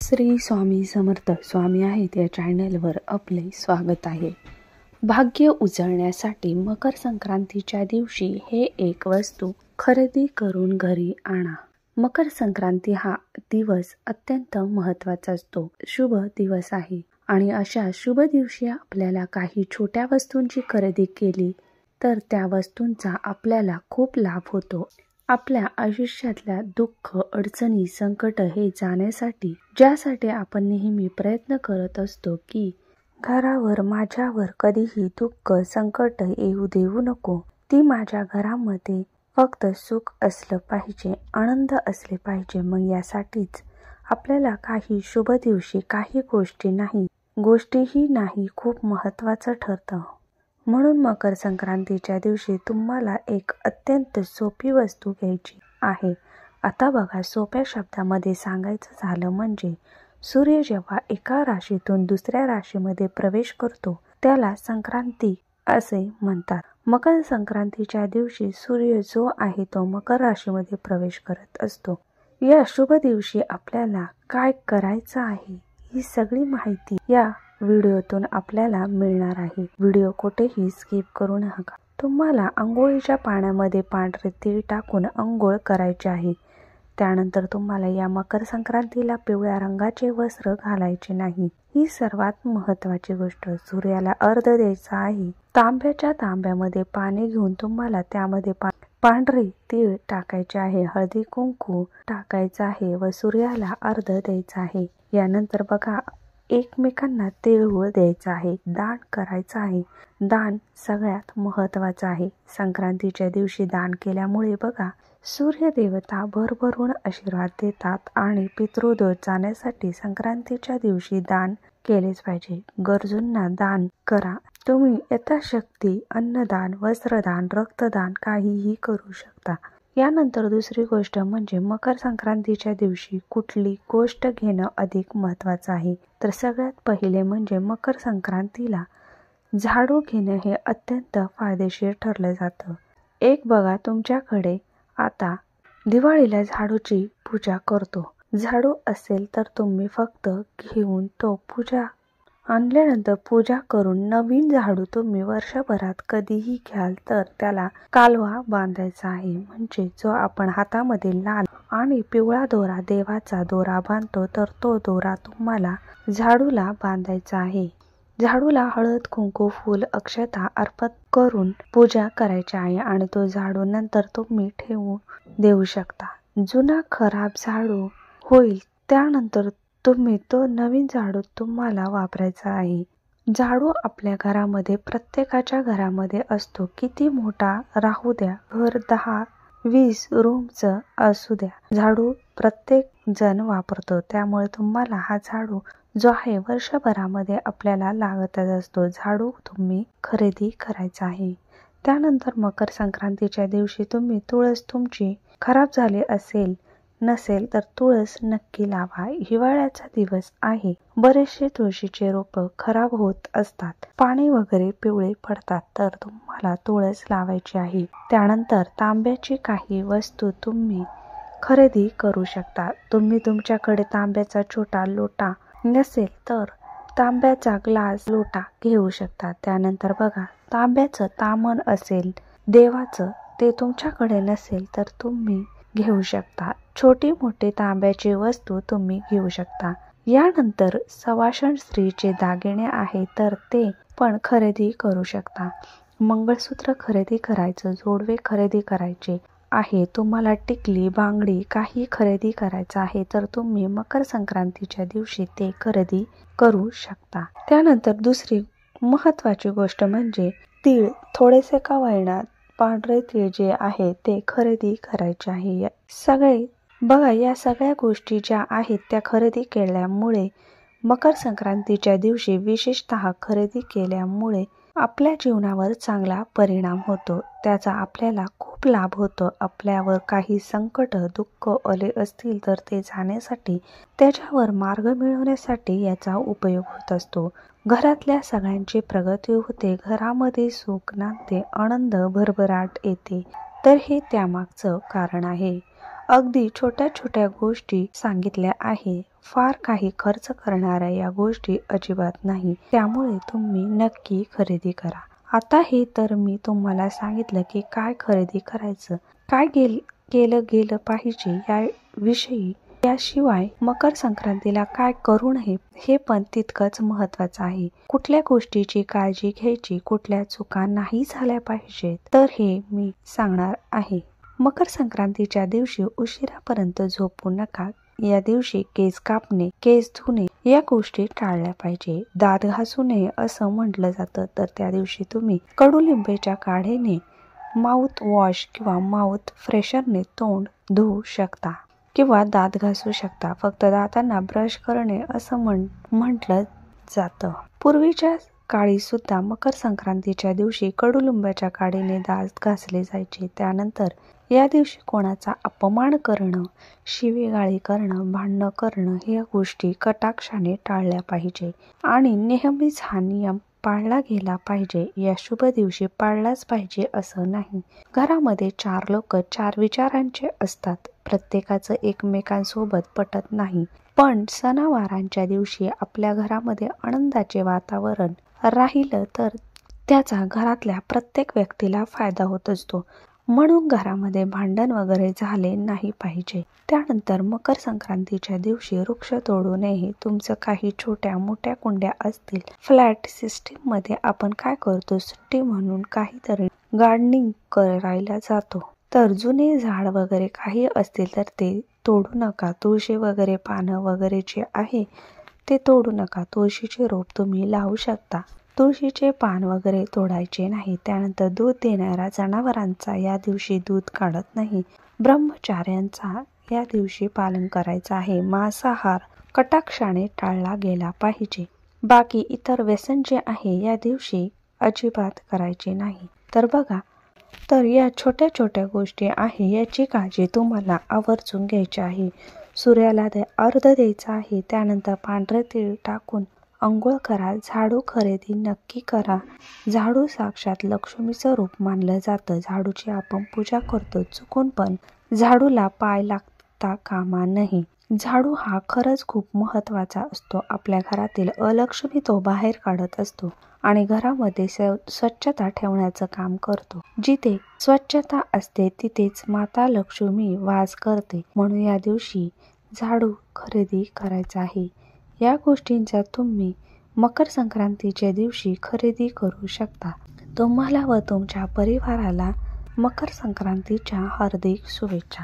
श्री स्वामी समर्थ स्वामी आहेत या चॅनलवर आपले स्वागत आहे। भाग्य उजळण्यासाठी मकर संक्रांतीच्या दिवशी हे एक वस्तू खरेदी करून घरी आणा। मकर संक्रांती हा दिवस अत्यंत महत्त्वाचा असतो, शुभ दिवस आहे आणि अशा शुभ दिवशी आपल्याला काही छोट्या वस्तूंची खरेदी केली तर त्या वस्तूंचा आपल्याला खूप लाभ होतो। आपल्या आयुष्यातल्या दुःख, अडचणी, संकट हे जाण्यासाठी ज्यासाठी आपण नेहमी प्रयत्न करत असतो की घरावर माझ्यावर कधीही दुःख, संकट येऊ देऊ नको, ती माझ्या घरामध्ये फक्त सुख असलं पाहिजे, आनंद असले पाहिजे। मग यासाठीच आपल्याला काही शुभ दिवशी काही गोष्टीही नाही खूप महत्त्वाचं ठरतं। म्हणून मकर संक्रांतीच्या दिवशी तुम्हाला एक अत्यंत सोपी वस्तू घ्यायची आहे। आता बघा, सोप्या शब्दामध्ये सांगायचं झालं म्हणजे सूर्य जेव्हा एका राशीतून दुसऱ्या राशीमध्ये प्रवेश करतो त्याला संक्रांती असे म्हणतात। मकर संक्रांतीच्या दिवशी सूर्य जो आहे तो मकर राशीमध्ये प्रवेश करत असतो। या शुभ दिवशी आपल्याला काय करायचं आहे ही सगळी माहिती या व्हिडिओतून आपल्याला मिळणार आहे। व्हिडिओ कुठेही स्किप करू नका। तुम्हाला अंघोळीच्या पाण्यामध्ये पांढरे तीळ टाकून अंघोळ करायचे आहे। त्यानंतर तुम्हाला या मकर संक्रांतीला पिवळ्या रंगाचे वस्त्र घालायचे नाही, ही सर्वात महत्त्वाची गोष्ट। सूर्याला अर्घ्य द्यायचा आहे। तांब्याच्या तांब्यामध्ये पाणी घेऊन तुम्हाला त्यामध्ये पांढरे तीळ टाकायचे आहे, हळदी कुंकू टाकायचं आहे व सूर्याला अर्घ्य द्यायचा आहे। यानंतर बघा, एकमेकांना तिळगुळ द्यायचा आहे, दान करायचं आहे। दान सगळ्यात महत्त्वाचं आहे। संक्रांतीच्या दिवशी दान केल्यामुळे बघा सूर्य देवता भरभरून आशीर्वाद देतात आणि पितृदोष जाण्यासाठी संक्रांतीच्या दिवशी दान केलेच पाहिजे। गरजूंना दान करा। तुम्ही यथाशक्ती अन्नदान, वस्त्रदान, रक्तदान काहीही करू शकता। यानंतर दुसरी गोष्ट म्हणजे मकर संक्रांतीच्या दिवशी कुठली गोष्ट घेणं अधिक महत्त्वाचं आहे। तर सगळ्यात पहिले म्हणजे मकर संक्रांतीला झाडू घेणं हे अत्यंत फायदेशीर ठरलं जातं। एक बघा, तुमच्याकडे आता दिवाळीला झाडूची पूजा करतो, झाडू असेल तर तुम्ही फक्त घेऊन तो पूजा आणल्यानंतर पूजा करून नवीन झाडू तुम्ही वर्षभरात कधीही घ्याल तर त्याला कालवा बांधायचा आहे। म्हणजे जो आपण हातामध्ये लाल आणि पिवळा दोरा, देवाचा दोरा बांधतो, तर तो दोरा तुम्हाला झाडूला बांधायचा आहे। झाडूला हळद, कुंकू, फूल, अक्षता अर्पण करून पूजा करायची आहे आणि तो झाडू नंतर तुम्ही ठेवून देऊ शकता। जुना खराब झाडू होईल त्यानंतर तुम्ही तो नवीन झाडू तुम्हाला वापरायचा आहे। झाडू आपल्या घरामध्ये प्रत्येकाच्या घरामध्ये असतो, किती मोठा राहू द्या, घर 10-20 रूमचं असू द्या, झाडू प्रत्येक जण वापरतो। त्यामुळे तुम्हाला हा झाडू जो आहे वर्षभरामध्ये आपल्याला लागतच असतो। झाडू तुम्ही खरेदी करायचा आहे। त्यानंतर मकर संक्रांतीच्या दिवशी तुम्ही तुळस तुमची खराब झाली नसेल तर तुळस नक्की लावा। हिवाळ्याचा दिवस आहे, बरेचसे तुळशीचे रोप खराब होत असतात, पाणी वगैरे पिवळे पडतात, तर तुम्हाला तुळस लावायची आहे। त्यानंतर तांब्याची काही वस्तू तुम्ही खरेदी करू शकता। तुम्ही तुमच्याकडे तांब्याचा छोटा लोटा नसेल तर तांब्याचा ग्लास लोटा घेऊ शकता। त्यानंतर बघा, तांब्याचं तामण असेल देवाचं, ते तुमच्याकडे नसेल तर तुम्ही घेऊ शकता। छोटी मोठी तांब्याची वस्तू तुम्ही घेऊ शकता। यानंतर सवाष्ण स्त्रीचे दागिने आहे तर ते पण खरेदी करू शकता। मंगळसूत्र खरेदी करायचं, जोडवे खरेदी करायचे आहे, तुम्हाला टिकली, बांगडी काही खरेदी करायचं आहे तर तुम्ही मकर संक्रांतीच्या दिवशी ते खरेदी करू शकता। त्यानंतर दुसरी महत्त्वाची गोष्ट म्हणजे तीळ, थोडेसे का होईना पांढरे तीळ जे आहे ते खरेदी करायचे आहे। या सगळ्या गोष्टी ज्या आहेत त्या खरेदी केल्यामुळे मकर संक्रांतीच्या दिवशी विशेषतः खरेदी केल्यामुळे आपल्या जीवनावर चांगला परिणाम होतो, त्याचा आपल्याला खूप लाभ होतो। आपल्यावर काही संकट, दुःख आले असतील तर ते जाण्यासाठी, त्याच्यावर मार्ग मिळवण्यासाठी याचा उपयोग होत असतो। घरातल्या सगळ्यांची प्रगती होते, घरामध्ये सुख नांदते, आनंद भरभराट येते, तर हे त्यामागचं कारण आहे। अगदी छोट्या छोट्या गोष्टी सांगितल्या आहे, फार काही खर्च करणाऱ्या या गोष्टी अजिबात नाही, त्यामुळे तुम्ही नक्की खरेदी करा. आता हे तर मी तुम्हाला सांगितलं की काय खरेदी करायचं, काय केलं गेलं पाहिजे याविषयी. याशिवाय मकर संक्रांतीला काय करू नये हे पण तितकंच महत्वाचं आहे. कुठल्या गोष्टीची काळजी घ्यायची, कुठल्या चुका नाही झाल्या पाहिजेत, तर हे मी सांगणार आहे. मकर संक्रांतीच्या दिवशी उशिरापर्यंत झोपू नका. या दिवशी केस कापणे, केस धुणे या गोष्टी टाळल्या पाहिजे. दात घासू नये असं म्हटलं जातं, तर त्या दिवशी तुम्ही कडुलिंबाच्या काढ्याने माउथ वॉश किंवा माउथ फ्रेशरने तोंड धुवू शकता किंवा दात घासू शकता. फक्त दातांना ब्रश करणे असं म्हटलं जातं. पूर्वीच्या काळी सुद्धा मकर संक्रांतीच्या दिवशी कडुलिंबाच्या काडीने दात घासले जायचे. त्यानंतर या दिवशी कोणाचा अपमान करणं, शिवीगाळी करणं, भांडणं करणं या गोष्टी कटाक्षाने टाळल्या पाहिजे आणि नेहमीच हा नियम पाळला गेला पाहिजे. या शुभ दिवशी पाळलाच पाहिजे असं नाही. घरामध्ये 4 लोक 4 विचारांचे असतात. प्रत्येकाचं एकमेकांसोबत पटत नाही, पण सणावारांच्या दिवशी आपल्या घरामध्ये आनंदाचे वातावरण राहिलं तर त्याचा घरातल्या प्रत्येक व्यक्तीला फायदा होत असतो. म्हणून घरामध्ये भांडण वगैरे झाले नाही पाहिजे. त्यानंतर मकर संक्रांतीच्या दिवशी वृक्ष तोडू नये. तुमचं काही छोट्या मोठ्या कुंड्या असतील, फ्लॅट सिस्टीम मध्ये आपण काय करतो, सुट्टी म्हणून काहीतरी गार्डनिंग करायला जातो, तर जुने झाड वगैरे काही असतील तर ते तोडू नका. तुळशी वगैरे पानं वगैरे जे आहे ते तोडू नका. तुळशीचे रोप तुम्ही लावू शकता. तुळशीचे पान वगैरे तोडायचे नाही. त्यानंतर दूध देणाऱ्या जनावरांचा या दिवशी दूध काढत नाही. ब्रह्मचार्यांचा या दिवशी पालन करायचं आहे. मांसाहार कटाक्षाने टाळला गेला पाहिजे. बाकी इतर व्यसन जे आहे या दिवशी अजिबात करायचे नाही. तर बघा, तर या छोट्या छोट्या गोष्टी आहे याची काळजी तुम्हाला आवर्जून घ्यायची आहे. सूर्याला अर्घ्य द्यायचा आहे. त्यानंतर पांढरे तीळ टाकून अंघोळ करा. झाडू खरेदी नक्की करा. झाडू साक्षात लक्ष्मीचं रूप मानलं जातं. झाडूची आपण पूजा करतो. चुकून पण झाडूला पाय लागता कामा नये. झाडू हा खरंच खूप महत्वाचा असतो. आपल्या घरातील अलक्ष्मी तो बाहेर काढत असतो आणि घरामध्ये स्वच्छता ठेवण्याचं काम करतो. जिथे स्वच्छता असते तिथेच माता लक्ष्मी वास करते. म्हणून या दिवशी झाडू खरेदी करायचा आहे. या गोष्टींचा तुम्ही मकर संक्रांतीच्या दिवशी खरेदी करू शकता. तुम्हाला व तुमच्या परिवाराला मकर संक्रांतीच्या हार्दिक शुभेच्छा.